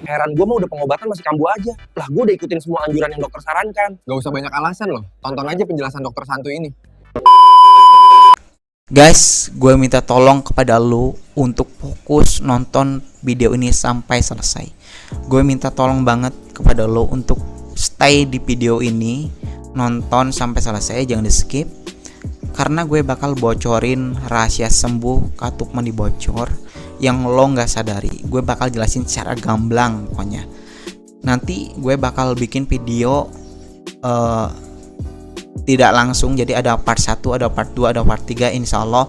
Heran gue mah udah pengobatan masih kambuh aja. Lah gue udah ikutin semua anjuran yang dokter sarankan. Gak usah banyak alasan loh, tonton aja penjelasan dokter Santuy ini. Guys, gue minta tolong kepada lu untuk fokus nonton video ini sampai selesai. Gue minta tolong banget kepada lu untuk stay di video ini, nonton sampai selesai, jangan di skip. Karena gue bakal bocorin rahasia sembuh katup mandi bocor yang lo gak sadari. Gue bakal jelasin secara gamblang pokoknya. Nanti gue bakal bikin video tidak langsung, jadi ada part 1, ada part 2, ada part 3 insya Allah,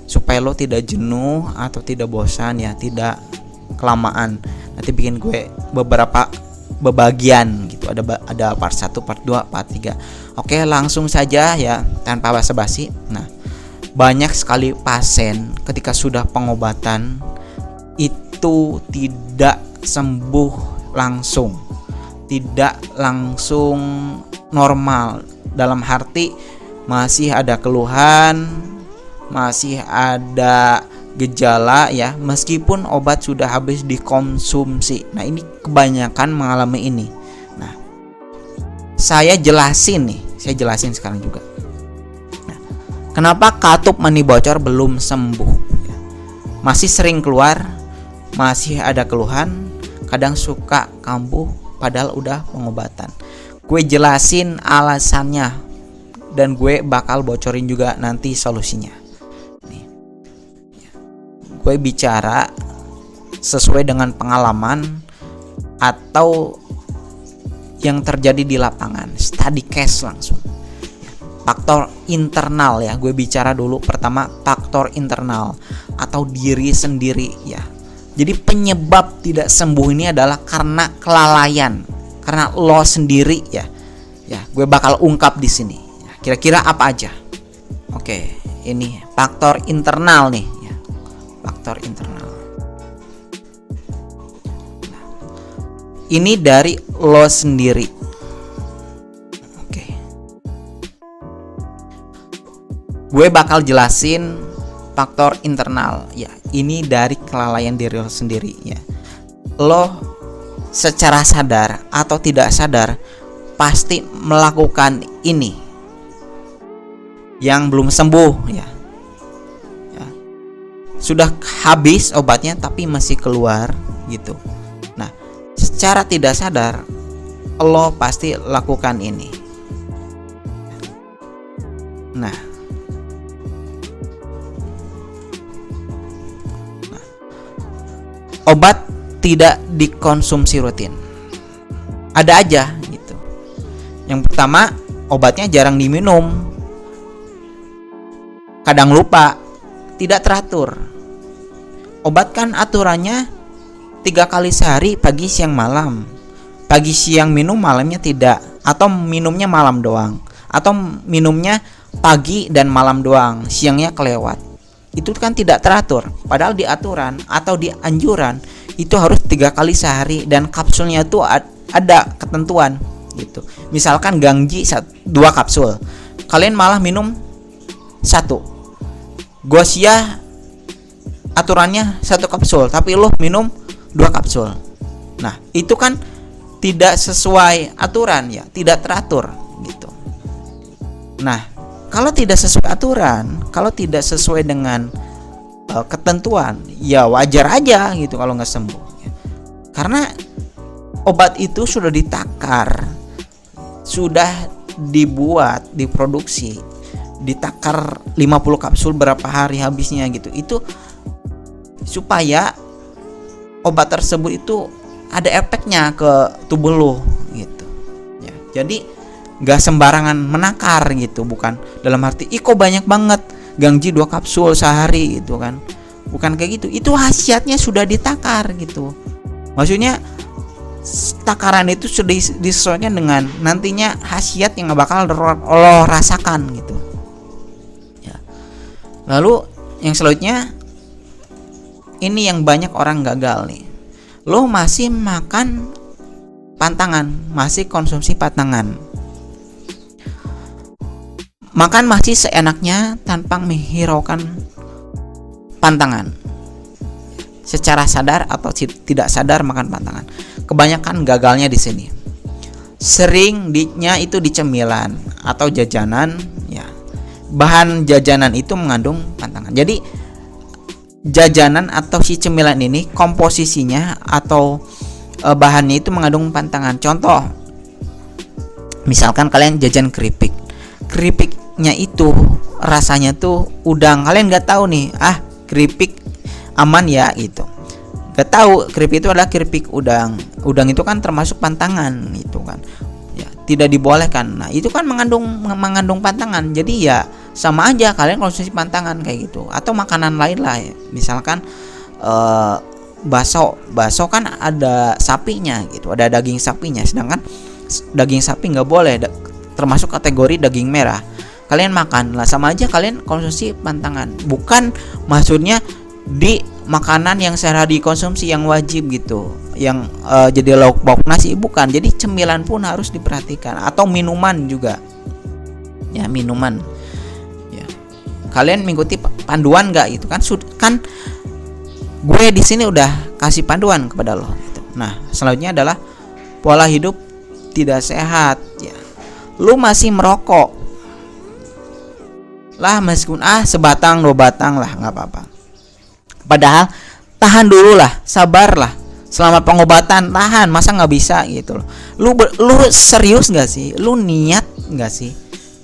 supaya lo tidak jenuh atau tidak bosan ya, tidak kelamaan. Nanti bikin gue beberapa bebagian gitu, ada part 1, part 2, part 3. Oke, langsung saja ya, tanpa basa-basi. Nah, banyak sekali pasien ketika sudah pengobatan itu tidak sembuh langsung, tidak langsung normal. Dalam arti masih ada keluhan, masih ada gejala ya, meskipun obat sudah habis dikonsumsi. Nah, ini kebanyakan mengalami ini. Nah, saya jelasin sekarang juga. Nah, kenapa katup mani bocor belum sembuh? Masih sering keluar, masih ada keluhan, kadang suka kambuh padahal udah pengobatan. Gue jelasin alasannya dan gue bakal bocorin juga nanti solusinya. Nih. Gue bicara sesuai dengan pengalaman atau yang terjadi di lapangan, study case langsung. Faktor internal ya, gue bicara dulu pertama faktor internal atau diri sendiri ya. Jadi penyebab tidak sembuh ini adalah karena kelalaian, karena lo sendiri ya. Ya, gue bakal ungkap di sini. Ya, kira-kira apa aja? Oke, ini faktor internal nih ya. Faktor internal. Nah, ini dari lo sendiri. Oke. Gue bakal jelasin faktor internal ya. Ini dari kelalaian diri lo sendiri ya. Lo secara sadar atau tidak sadar pasti melakukan ini yang belum sembuh ya. Sudah habis obatnya tapi masih keluar gitu. Nah, secara tidak sadar lo pasti lakukan ini. Nah, obat tidak dikonsumsi rutin. Ada aja gitu. Yang pertama, obatnya jarang diminum. Kadang lupa, tidak teratur. Obat kan aturannya 3 kali sehari, pagi, siang, malam. Pagi, siang minum, malamnya tidak. Atau minumnya malam doang. Atau minumnya pagi dan malam doang, siangnya kelewat. Itu kan tidak teratur. Padahal di aturan atau di anjuran itu harus 3 kali sehari dan kapsulnya itu ada ketentuan gitu. Misalkan Gangji 2 kapsul, kalian malah minum 1. Gosia aturannya 1 kapsul, tapi lo minum 2 kapsul. Nah, itu kan tidak sesuai aturan ya, tidak teratur gitu. Nah, kalau tidak sesuai aturan, kalau tidak sesuai dengan ketentuan, ya wajar aja gitu kalau nggak sembuh. Karena obat itu sudah ditakar, sudah dibuat, diproduksi, ditakar 50 kapsul berapa hari habisnya gitu. Itu supaya obat tersebut itu ada efeknya ke tubuh lo gitu. Ya, jadi nggak sembarangan menakar gitu, bukan dalam arti kok banyak banget Gangji 2 kapsul sehari gitu kan, bukan kayak gitu. Itu khasiatnya sudah ditakar gitu. Maksudnya takaran itu sudah disesuaikan dengan nantinya khasiat yang bakal lo rasakan gitu ya. Lalu yang selanjutnya, ini yang banyak orang gagal nih. Lo masih makan pantangan, masih konsumsi pantangan, makan masih seenaknya tanpa menghiraukan pantangan. Secara sadar atau tidak sadar makan pantangan. kebanyakan gagalnya di sini. Seringnya itu di cemilan atau jajanan ya. Bahan jajanan itu mengandung pantangan. Jadi jajanan atau si cemilan ini komposisinya atau bahannya itu mengandung pantangan. Contoh, misalkan kalian jajan keripik. Keripiknya itu rasanya tuh udang. Kalian nggak tahu nih, keripik aman ya gitu. Gak tahu keripik itu adalah keripik udang. Udang itu kan termasuk pantangan itu kan. Ya, tidak dibolehkan. Nah, itu kan mengandung pantangan. Jadi ya sama aja kalian konsumsi pantangan kayak gitu. Atau makanan lain lah ya. Misalkan bakso kan ada sapinya gitu, ada daging sapinya. Sedangkan daging sapi nggak boleh, termasuk kategori daging merah. Kalian makan lah, sama aja kalian konsumsi pantangan. Bukan maksudnya di makanan yang sehari dikonsumsi yang wajib gitu, yang jadi lauk pauk nasi, bukan. Jadi cemilan pun harus diperhatikan, atau minuman juga ya, minuman ya. Kalian mengikuti panduan nggak itu kan? Kan gue di sini udah kasih panduan kepada lo gitu. Nah, selanjutnya adalah pola hidup tidak sehat ya. Lu masih merokok lah, meskipun sebatang 2 batang lah nggak apa-apa. Padahal tahan dulu lah, sabar lah. Selama pengobatan tahan, masa nggak bisa gitu loh. Lu serius nggak sih? Lu niat nggak sih?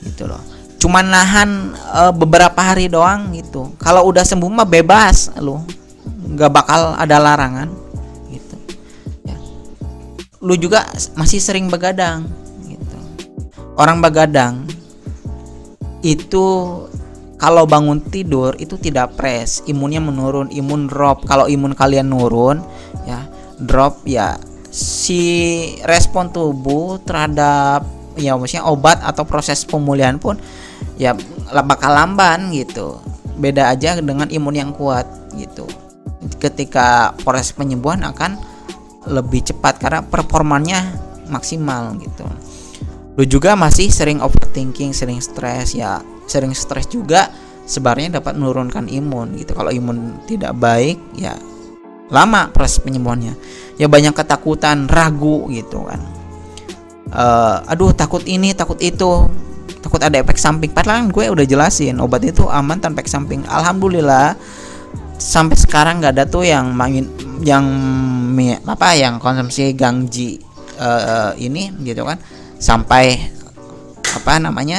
Gitu loh. Cuman nahan beberapa hari doang gitu. Kalau udah sembuh mah bebas lu, nggak bakal ada larangan gitu. Ya. Lu juga masih sering begadang gitu. Orang begadang itu kalau bangun tidur itu tidak fresh, imunnya menurun, imun drop. Kalau imun kalian nurun ya, drop ya, si respon tubuh terhadap ya maksudnya obat atau proses pemulihan pun ya bakal lamban gitu. Beda aja dengan imun yang kuat gitu. Ketika proses penyembuhan akan lebih cepat karena performanya maksimal gitu. Lu juga masih sering overthinking, sering stres ya. Sering stres juga sebenarnya dapat menurunkan imun gitu. Kalau imun tidak baik ya lama proses penyembuhannya. Ya banyak ketakutan, ragu gitu kan. Aduh takut ini, takut itu, takut ada efek samping. Padahal gue udah jelasin obat itu aman tanpa efek samping. Alhamdulillah sampai sekarang nggak ada tuh yang konsumsi gangji ini gitu kan. Sampai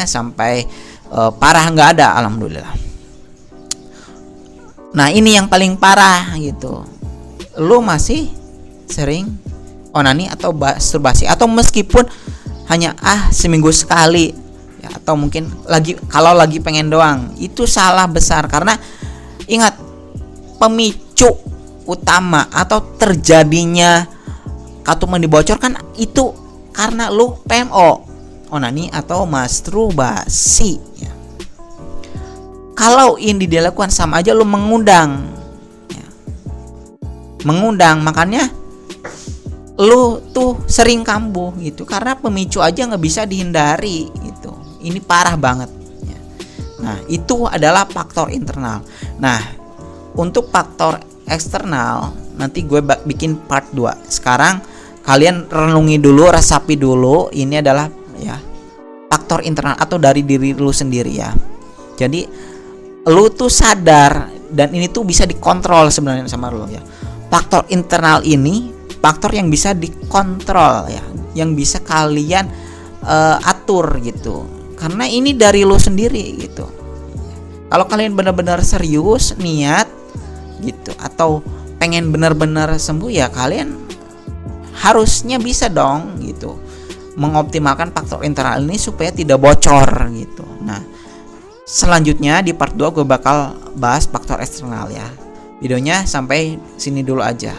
sampai parah nggak ada, alhamdulillah. Nah ini yang paling parah gitu. Lu masih sering onani atau masturbasi, atau meskipun hanya seminggu sekali ya, atau mungkin kalau lagi pengen doang, itu salah besar. Karena ingat, pemicu utama atau terjadinya katuman dibocor kan itu karena lu PMO, onani atau masturbasi ya. Kalau ini dilakukan sama aja lu mengundang ya. Makanya lu tuh sering kambuh gitu, karena pemicu aja nggak bisa dihindari gitu. Ini parah banget ya. Nah itu adalah faktor internal. Nah untuk faktor eksternal nanti gue bikin part 2. Sekarang kalian renungi dulu, resapi dulu. Ini adalah ya faktor internal atau dari diri lu sendiri ya. Jadi lu tuh sadar, dan ini tuh bisa dikontrol sebenarnya sama lu ya. Faktor internal ini faktor yang bisa dikontrol ya, yang bisa kalian atur gitu. Karena ini dari lu sendiri gitu. Kalau kalian benar-benar serius niat gitu, atau pengen benar-benar sembuh ya, kalian harusnya bisa dong gitu mengoptimalkan faktor internal ini supaya tidak bocor gitu. Nah selanjutnya di part 2 gue bakal bahas faktor eksternal ya. Videonya sampai sini dulu aja.